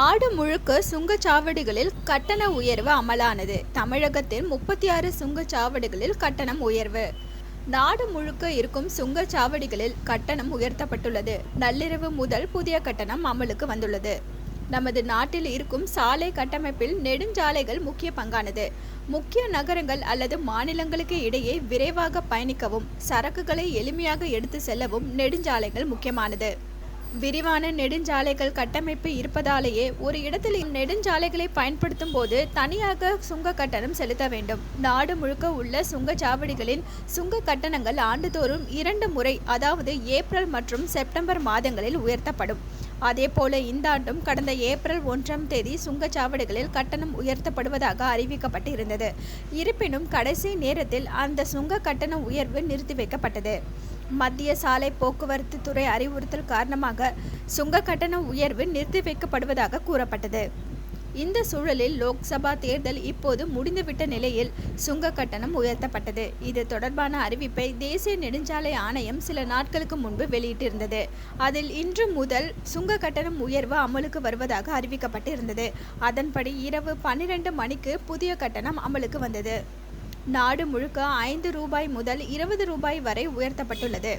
நாடு முழுக்க சுங்கச்சாவடிகளில் கட்டண உயர்வு அமலானது. தமிழகத்தில் 36 சுங்கச்சாவடிகளில் கட்டணம் உயர்வு. நாடு முழுக்க இருக்கும் சுங்கச்சாவடிகளில் கட்டணம் உயர்த்தப்பட்டுள்ளது. நள்ளிரவு முதல் புதிய கட்டணம் அமலுக்கு வந்துள்ளது. நமது நாட்டில் இருக்கும் சாலை கட்டமைப்பில் நெடுஞ்சாலைகள் முக்கிய பங்கானது. முக்கிய நகரங்கள் அல்லது மாநிலங்களுக்கு இடையே விரைவாக பயணிக்கவும் சரக்குகளை எளிமையாக எடுத்து செல்லவும் நெடுஞ்சாலைகள் முக்கியமானது. விரிவான நெடுஞ்சாலைகள் கட்டமைப்பு இருப்பதாலேயே ஒரு இடத்தில் நெடுஞ்சாலைகளை பயன்படுத்தும் போது தனியாக சுங்க கட்டணம் செலுத்த வேண்டும். நாடு முழுக்க உள்ள சுங்கச்சாவடிகளின் சுங்க கட்டணங்கள் ஆண்டுதோறும் 2 முறை, அதாவது ஏப்ரல் மற்றும் செப்டம்பர் மாதங்களில் உயர்த்தப்படும். அதேபோல இந்த ஆண்டும் கடந்த ஏப்ரல் 1ஆம் தேதி சுங்கச்சாவடிகளில் கட்டணம் உயர்த்தப்படுவதாக அறிவிக்கப்பட்டு இருந்தது. இருப்பினும் கடைசி நேரத்தில் அந்த சுங்க கட்டண உயர்வு நிறுத்தி வைக்கப்பட்டது. மத்திய சாலை போக்குவரத்து துறை அறிவுறுத்தல் காரணமாக சுங்க கட்டண உயர்வு நிறுத்தி வைக்கப்படுவதாக கூறப்பட்டது. இந்த சூழலில் லோக்சபா தேர்தல் இப்போது முடிந்துவிட்ட நிலையில் சுங்க கட்டணம் உயர்த்தப்பட்டது. இது தொடர்பான அறிவிப்பை தேசிய நெடுஞ்சாலை ஆணையம் சில நாட்களுக்கு முன்பு வெளியிட்டிருந்தது. அதில் இன்று முதல் சுங்க கட்டணம் உயர்வு அமலுக்கு வருவதாக அறிவிக்கப்பட்டு இருந்தது. அதன்படி இரவு 12 மணிக்கு புதிய கட்டணம் அமலுக்கு வந்தது. நாடு முழுக்க 5 ரூபாய் முதல் 20 ரூபாய் வரை உயர்த்தப்பட்டுள்ளது.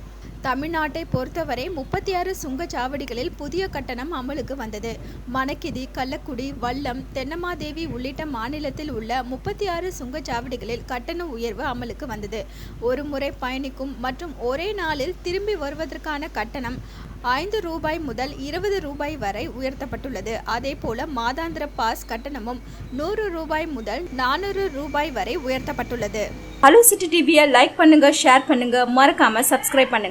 தமிழ்நாட்டை பொறுத்தவரை 36 சுங்கச்சாவடிகளில் புதிய கட்டணம் அமலுக்கு வந்தது. மணக்கிதி, கள்ளக்குடி, வல்லம், தென்னமாதேவி உள்ளிட்ட மாநிலத்தில் உள்ள 36 சுங்கச்சாவடிகளில் கட்டண உயர்வு அமலுக்கு வந்தது. ஒரு முறை பயணிக்கும் மற்றும் ஒரே நாளில் திரும்பி வருவதற்கான கட்டணம் 5 ரூபாய் முதல் 20 ரூபாய் வரை உயர்த்தப்பட்டுள்ளது. அதேபோல மாதாந்திர பாஸ் கட்டணமும் 100 ரூபாய் முதல் 400 ரூபாய் வரை உயர்த்தப்பட்டுள்ளது. ஹலோ சிட்டி டிவியை லைக் பண்ணுங்க, ஷேர் பண்ணுங்க, மறக்காம சப்ஸ்கிரைப் பண்ணுங்க.